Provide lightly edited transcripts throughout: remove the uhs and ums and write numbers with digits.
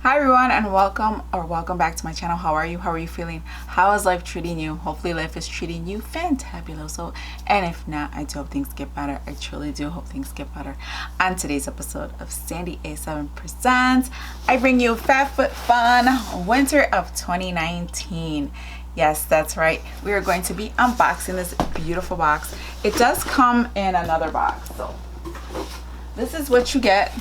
Hi everyone, and welcome back to my channel. How are you? How are you feeling? How is life treating you? Hopefully life is treating you fantabuloso. And if not, I do hope things get better. I truly do hope things get better. On today's episode of Sandy-MMVKBKWU Presents, I bring you FabFitFun Winter of 2019. Yes, that's right. We are going to be unboxing this beautiful box. It does come in another box. So this is what you get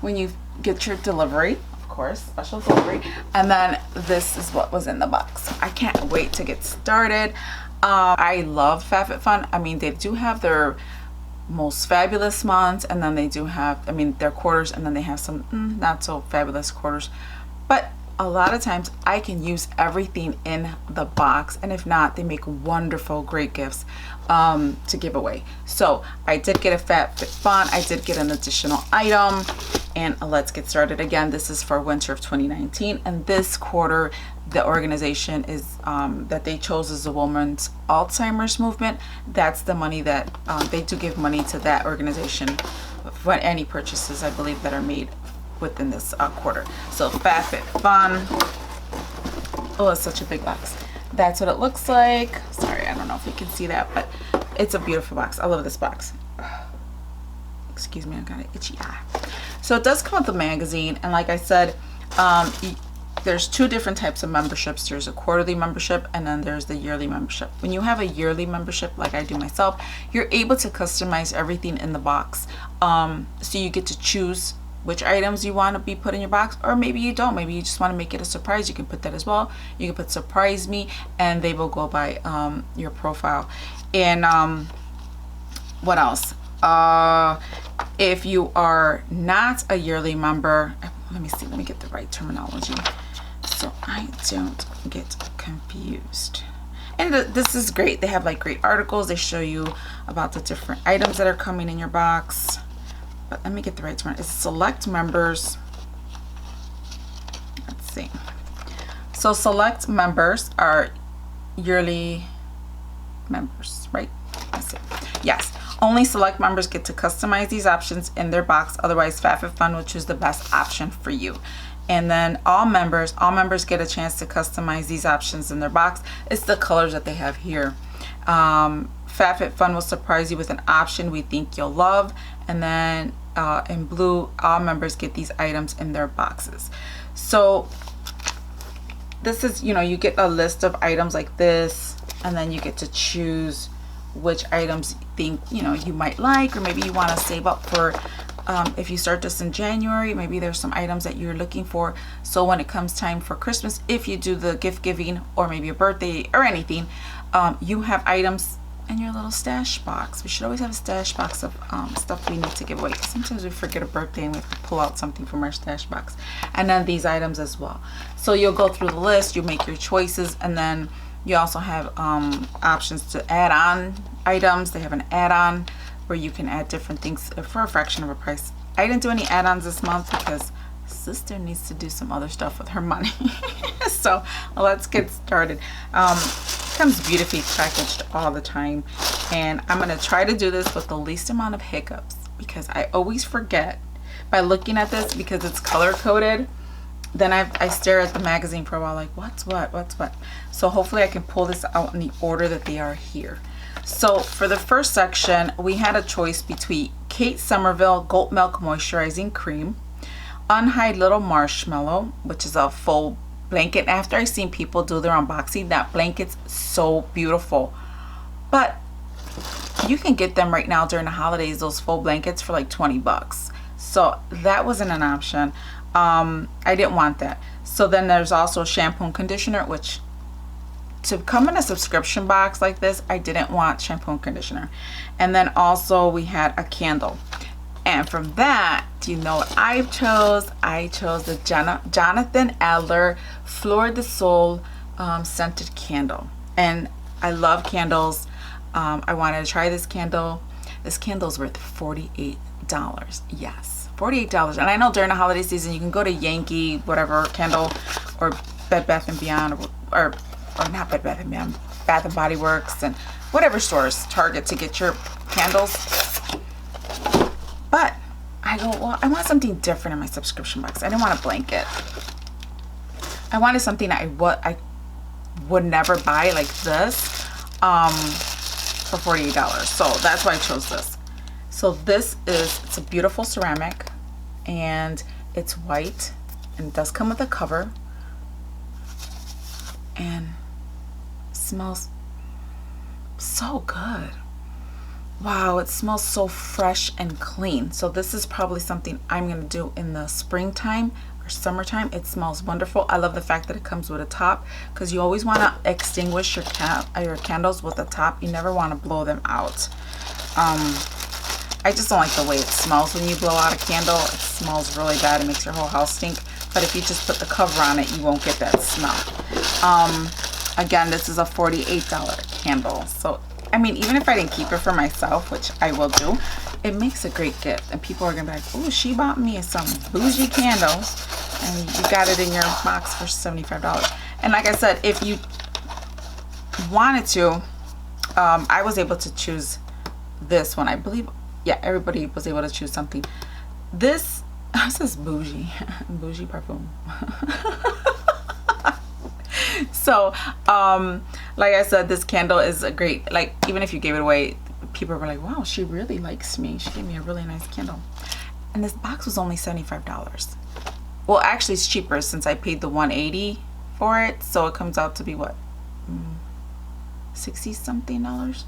when you get your delivery, of course, special delivery. And then this is what was in the box. I can't wait to get started. I love FabFitFun. I mean, they do have their most fabulous months, and then they do have, their quarters, and then they have some not so fabulous quarters. But a lot of times I can use everything in the box, and if not, they make wonderful, great gifts to give away. So I did get a FabFitFun. I did get an additional item, and let's get started. Again, this is for winter of 2019, and this quarter the organization is that they chose is the Women's Alzheimer's Movement. That's the money that they do give money to that organization for any purchases, I believe, that are made within this quarter. So FabFitFun. Oh, it's such a big box. That's what it looks like. Sorry, I don't know if you can see that, but it's a beautiful box. I love this box. Excuse me, I got an itchy eye. So it does come with a magazine, and like I said, there's two different types of memberships. There's a quarterly membership, and then there's the yearly membership. When you have a yearly membership, like I do myself, you're able to customize everything in the box. So you get to choose which items you want to be put in your box, or maybe you don't. Maybe you just want to make it a surprise. You can put that as well. You can put surprise me, and they will go by your profile. And what else? If you are not a yearly member, let me see, let me get the right terminology so I don't get confused. And this is great. They have like great articles. They show you about the different items that are coming in your box. But let me get the right term. It's select members. Let's see. So select members are yearly members, right? That's it. Yes. Only select members get to customize these options in their box. Otherwise, FabFitFun will choose the best option for you. And then all members get a chance to customize these options in their box. It's the colors that they have here. FabFitFun will surprise you with an option we think you'll love. And then in blue, all members get these items in their boxes. So this is, you get a list of items like this, and then you get to choose which items you think you might like, or maybe you want to save up for if you start this in January. Maybe there's some items that you're looking for, so when it comes time for Christmas, if you do the gift giving, or maybe a birthday or anything, you have items in your little stash box. We should always have a stash box of stuff we need to give away. Sometimes we forget a birthday and we have to pull out something from our stash box. And then these items as well. So you'll go through the list, you make your choices, and then you also have options to add on items. They have an add-on where you can add different things for a fraction of a price. I didn't do any add-ons this month because sister needs to do some other stuff with her money. So let's get started. Comes beautifully packaged all the time, and I'm going to try to do this with the least amount of hiccups, because I always forget by looking at this, because it's color coded. Then I stare at the magazine for a while like, what's what. So hopefully I can pull this out in the order that they are here. So for the first section, we had a choice between Kate Somerville Goat Milk Moisturizing Cream, Unhide Little Marshmallow, which is a full blanket. After I've seen people do their unboxing, that blanket's so beautiful. But you can get them right now during the holidays, those full blankets, for like 20 bucks. So that wasn't an option. I didn't want that. So then there's also shampoo and conditioner, which to come in a subscription box like this, I didn't want shampoo and conditioner. And then also we had a candle. And from that, do you know what I chose? I chose the Jonathan Adler Fleur de Sol scented candle. And I love candles. I wanted to try this candle. This candle is worth $48. Yes, $48. And I know during the holiday season, you can go to Yankee, whatever, candle, or Bed Bath & Beyond, or not Bed Bath & Beyond, Bath & Body Works, and whatever stores, Target, to get your candles. But I go, well, I want something different in my subscription box. I didn't want a blanket. I wanted something I would never buy, like this, for $48. So that's why I chose this. So this is, it's a beautiful ceramic, and it's white, and it does come with a cover, and it smells so good. Wow, it smells so fresh and clean. So this is probably something I'm gonna do in the springtime or summertime. It smells wonderful. I love the fact that it comes with a top, because you always want to extinguish your candles with a top. You never want to blow them out. I just don't like the way it smells when you blow out a candle. It smells really bad. It makes your whole house stink. But if you just put the cover on it, you won't get that smell. Again, this is a $48 candle. So I mean, even if I didn't keep it for myself, which I will do, it makes a great gift. And people are going to be like, oh, she bought me some bougie candles, and you got it in your box for $75. And like I said, if you wanted to, I was able to choose this one. I believe, yeah, everybody was able to choose something. This is bougie. Bougie parfum. So, like I said, this candle is a great, like, even if you gave it away, people were like, wow, she really likes me. She gave me a really nice candle. And this box was only $75. Well, actually, it's cheaper since I paid the $180 for it. So it comes out to be what? 60 something dollars.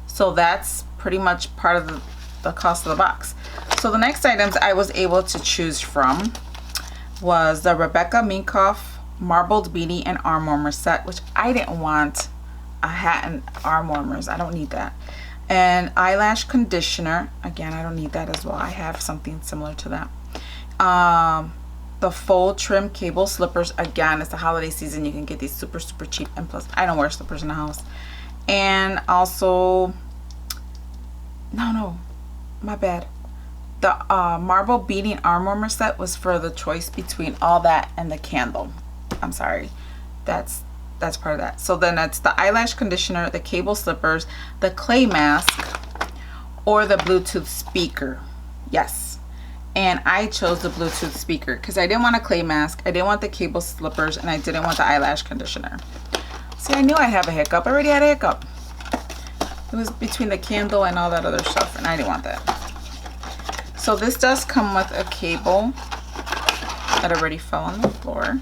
So that's pretty much part of the cost of the box. So the next items I was able to choose from was the Rebecca Minkoff marbled beanie and arm warmer set, which I didn't want a hat and arm warmers. I don't need that. And eyelash conditioner. Again, I don't need that as well. I have something similar to that. The faux trim cable slippers. Again, it's the holiday season. You can get these super cheap, and plus I don't wear slippers in the house. And also, no, my bad. The marble beanie arm warmer set was for the choice between all that and the candle. I'm sorry, that's part of that. So then it's the eyelash conditioner, the cable slippers, the clay mask, or the Bluetooth speaker. Yes, and I chose the Bluetooth speaker because I didn't want a clay mask, I didn't want the cable slippers, and I didn't want the eyelash conditioner. See, I knew I have a hiccup. I already had a hiccup. It was between the candle and all that other stuff, and I didn't want that. So this does come with a cable that already fell on the floor.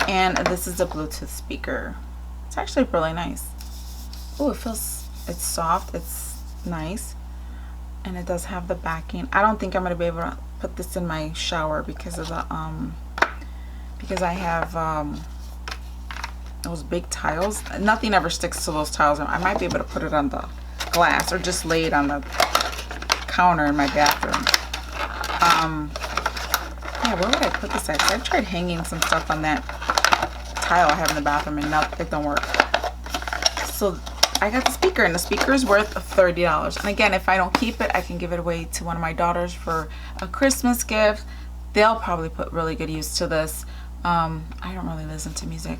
And this is a Bluetooth speaker. It's actually really nice. Oh, it's soft, it's nice. And it does have the backing. I don't think I'm gonna be able to put this in my shower because of the because I have those big tiles. Nothing ever sticks to those tiles. I might be able to put it on the glass or just lay it on the counter in my bathroom. Yeah, where would I put this at? I've tried hanging some stuff on that tile I have in the bathroom, and it don't work. So I got the speaker, and the speaker is worth $30. And again, if I don't keep it, I can give it away to one of my daughters for a Christmas gift. They'll probably put really good use to this. I don't really listen to music.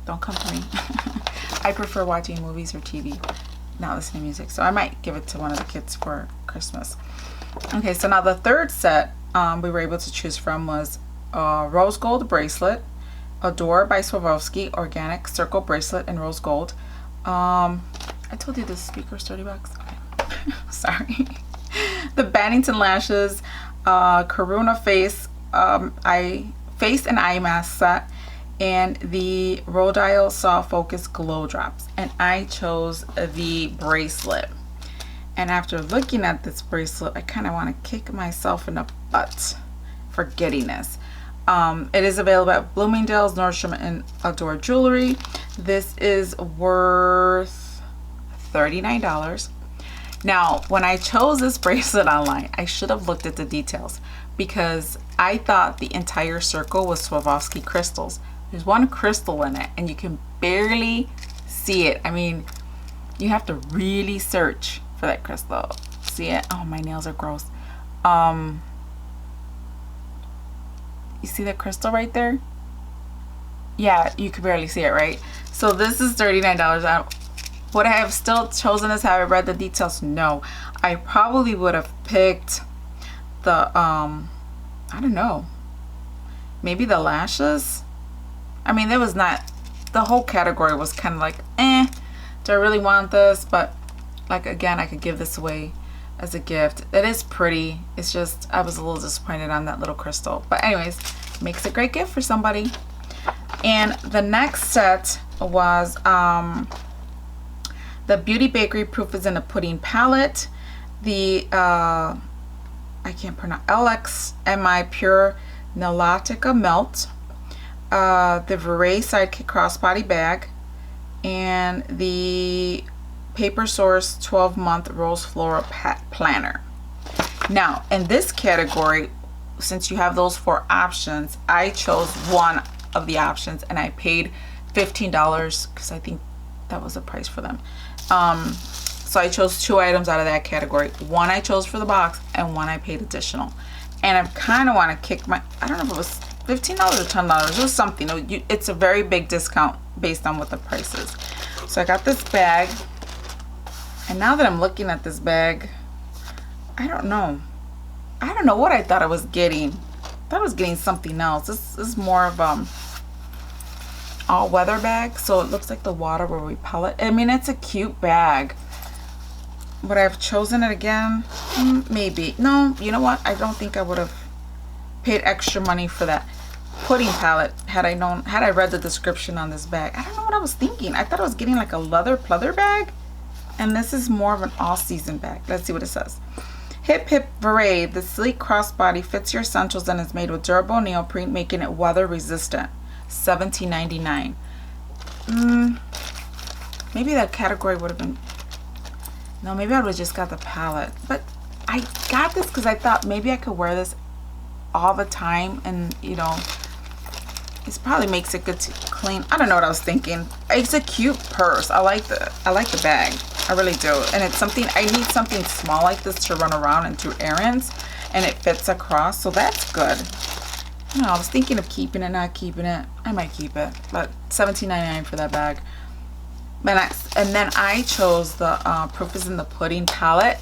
Don't come for me. I prefer watching movies or TV, not listening to music. So I might give it to one of the kids for Christmas. Okay, so now the third set we were able to choose from was a rose gold bracelet, Adore by Swarovski organic circle bracelet in rose gold. I told you this speaker's $30. Okay. Sorry. The Bannington lashes, Karuna face and eye mask set, and the Rhodile Soft Focus glow drops. And I chose the bracelet. And after looking at this bracelet, I kind of want to kick myself in the butt for getting this. It is available at Bloomingdale's, Nordstrom, and Adore Jewelry. This is worth $39. Now, when I chose this bracelet online, I should have looked at the details because I thought the entire circle was Swarovski crystals. There's one crystal in it, and you can barely see it. I mean, you have to really search for that crystal. See it? Oh, my nails are gross. You see that crystal right there? Yeah, you can barely see it, right? So this is $39. Would I have still chosen this had I read the details? No. I probably would have picked the, I don't know, maybe the lashes. I mean, there was not, the whole category was kind of like, do I really want this? But like, again, I could give this away as a gift. It is pretty. It's just, I was a little disappointed on that little crystal. But anyways, makes a great gift for somebody. And the next set was the Beauty Bakery Proof is in a Pudding palette. The, I can't pronounce, LXMI Pure Nautica Melt. The Veray Sidekick Crossbody Bag. And the Paper Source 12-month Rose Floral Planner. Now, in this category, since you have those 4 options, I chose one of the options and I paid $15 because I think that was the price for them. So I chose 2 items out of that category. One I chose for the box and one I paid additional. And I kind of want to kick my, I don't know if it was $15 or $10. It was something. It's a very big discount based on what the price is. So I got this bag. And now that I'm looking at this bag, I don't know. I don't know what I thought I was getting. I thought I was getting something else. This is more of all-weather bag, so it looks like the water will repel it. I mean, it's a cute bag. Would I have chosen it again? Maybe. No, you know what? I don't think I would have paid extra money for that pudding palette had I read the description on this bag. I don't know what I was thinking. I thought I was getting like a leather pleather bag. And this is more of an all-season bag. Let's see what it says. Hip Hip Veray, the sleek crossbody fits your essentials and is made with durable neoprene, making it weather resistant. $17.99. Maybe that category would have been, no, maybe I would have just got the palette. But I got this because I thought maybe I could wear this all the time, and you know, it probably makes it good to clean. I don't know what I was thinking. It's a cute purse. I like the bag. I really do. And it's something, I need something small like this to run around and do errands, and it fits across, so that's good. You know, I was thinking of keeping it, not keeping it. I might keep it, but $17.99 for that bag. And then I chose the Proof is in the Pudding palette.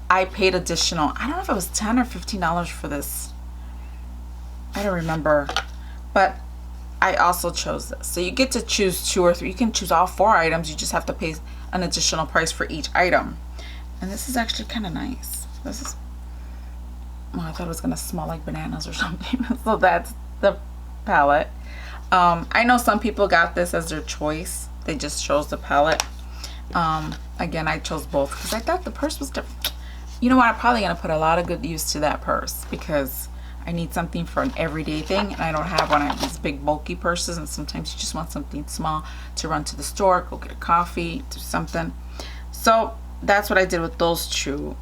I paid additional. I don't know if it was $10 or $15 for this. I don't remember. But I also chose this. So you get to choose 2 or 3. You can choose all 4 items. You just have to pay an additional price for each item. And this is actually kind of nice. This is, well, I thought it was going to smell like bananas or something. So that's the palette. I know some people got this as their choice. They just chose the palette. Again, I chose both because I thought the purse was different. You know what? I'm probably going to put a lot of good use to that purse because I need something for an everyday thing, and I don't have one of these big bulky purses, and sometimes you just want something small to run to the store, go get a coffee, do something. So that's what I did with those two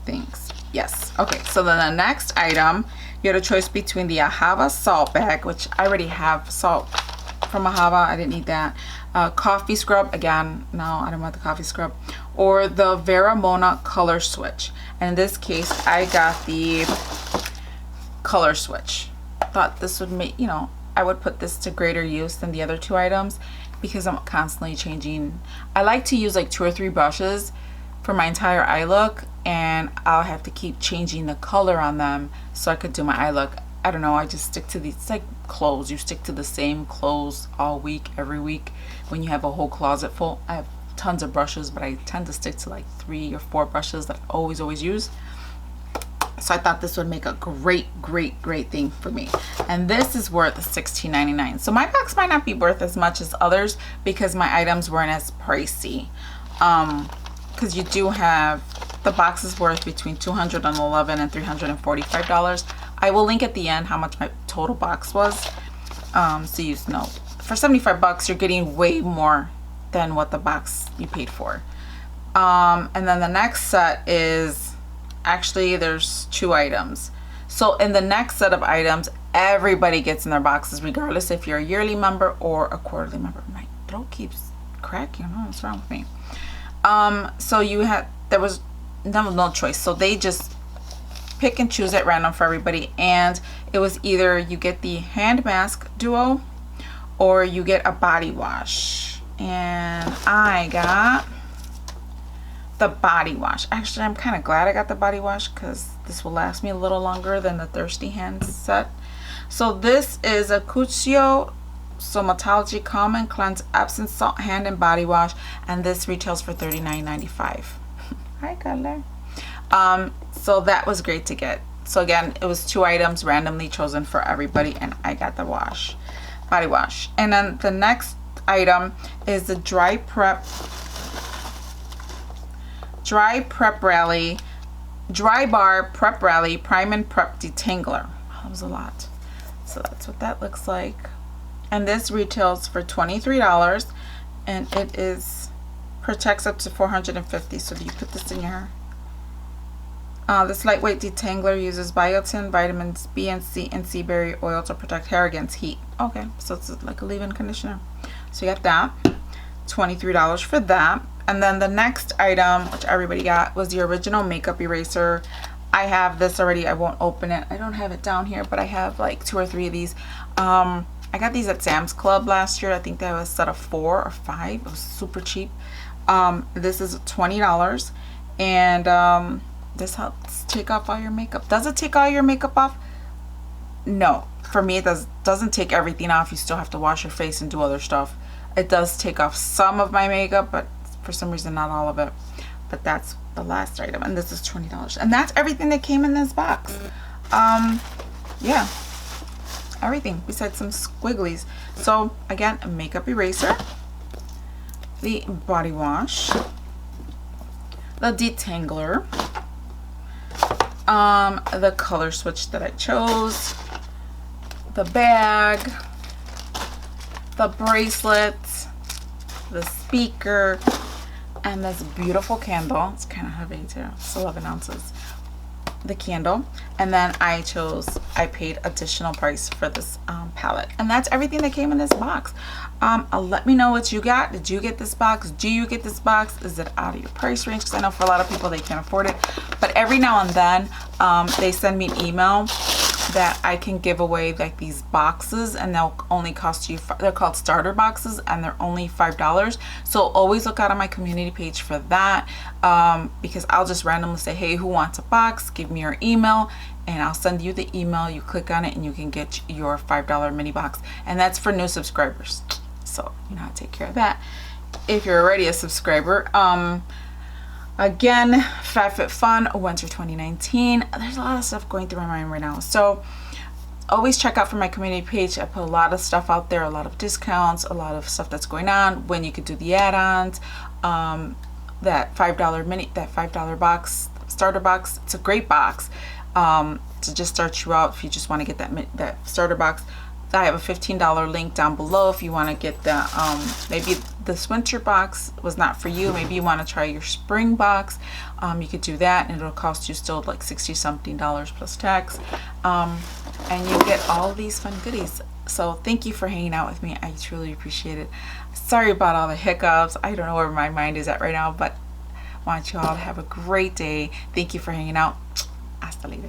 things. Yes. Okay, so then the next item, you had a choice between the Ahava salt bag, which I already have salt from Ahava. I didn't need that. Coffee scrub. Again, no, I don't want the coffee scrub. Or the Vera Mona color switch. And in this case, I got the color switch. Thought this would make, you know, I would put this to greater use than the other 2 items because I'm constantly changing. I like to use like 2 or 3 brushes for my entire eye look, and I'll have to keep changing the color on them so I could do my eye look. I don't know, I just stick to these. It's like clothes. You stick to the same clothes all week, every week. When you have a whole closet full, I have tons of brushes, but I tend to stick to like 3 or 4 brushes that I always use. So I thought this would make a great thing for me. And this is worth $16.99. So my box might not be worth as much as others because my items weren't as pricey. Because you do have, the box is worth between $211 and $345. I will link at the end how much my total box was, so you know. For 75 bucks, you're getting way more than what the box you paid for. And then the next set is, actually there's 2 items. So in the next set of items, everybody gets in their boxes, regardless if you're a yearly member or a quarterly member. My throat keeps cracking. I don't know what's wrong with me. So you had, there was no choice. So they just pick and choose at random for everybody, and it was either you get the hand mask duo or you get a body wash. And I got the body wash. Actually, I'm kind of glad I got the body wash because this will last me a little longer than the Thirsty Hands set. So this is a Cuccio Somatology Calm and Cleanse Epsom Salt Hand and Body Wash, and this retails for $39.95. Hi, color. So that was great to get. So again, it was 2 items randomly chosen for everybody, and I got the body wash. And then the next item is the Dry Bar Prep Rally Prime and Prep Detangler. That was a lot. So that's what that looks like. And this retails for $23, and it protects up to 450. So do you put this in your hair? This lightweight detangler uses biotin, vitamins B and C, and sea berry oil to protect hair against heat. Okay, so it's like a leave-in conditioner. So you got that, $23 for that. And then the next item, which everybody got, was the original makeup eraser. I have this already. I won't open it. I don't have it down here, but I have like 2 or 3 of these. I got these at Sam's Club last year. I think they was a set of 4 or 5. It was super cheap. This is $20, and this helps take off all your makeup. Does it take all your makeup off? No. For me, it doesn't take everything off. You still have to wash your face and do other stuff. It does take off some of my makeup, but for some reason not all of it. But that's the last item, and this is $20. And that's everything that came in this box. Yeah. Everything besides some squigglies. So again, a makeup eraser, the body wash, the detangler, the color switch that I chose, the bag, the bracelet, the speaker, and this beautiful candle. It's kind of heavy too. It's 11 ounces. The candle. And then I paid additional price for this palette. And that's everything that came in this box. Let me know what you got. Did you get this box? Do you get this box? Is it out of your price range? Because I know for a lot of people they can't afford it. But every now and then they send me an email that I can give away like these boxes, and they'll only cost you, they're called starter boxes, and they're only $5. So always look out on my community page for that, because I'll just randomly say, hey, who wants a box? Give me your email, and I'll send you the email. You click on it and you can get your $5 mini box, and that's for new subscribers. So you know how to take care of that if you're already a subscriber. Again, FabFitFun Winter 2019. There's a lot of stuff going through my mind right now. So always check out for my community page. I put a lot of stuff out there, a lot of discounts, a lot of stuff that's going on, when you could do the add-ons, that $5 box, starter box. It's a great box to just start you out if you just want to get that starter box. I have a $15 link down below if you want to get the maybe this winter box was not for you. Maybe you want to try your spring box. You could do that, and it'll cost you still like $60-something plus tax, and you get all these fun goodies. So thank you for hanging out with me. I truly appreciate it. Sorry about all the hiccups. I don't know where my mind is at right now, but I want you all to have a great day. Thank you for hanging out. Hasta later.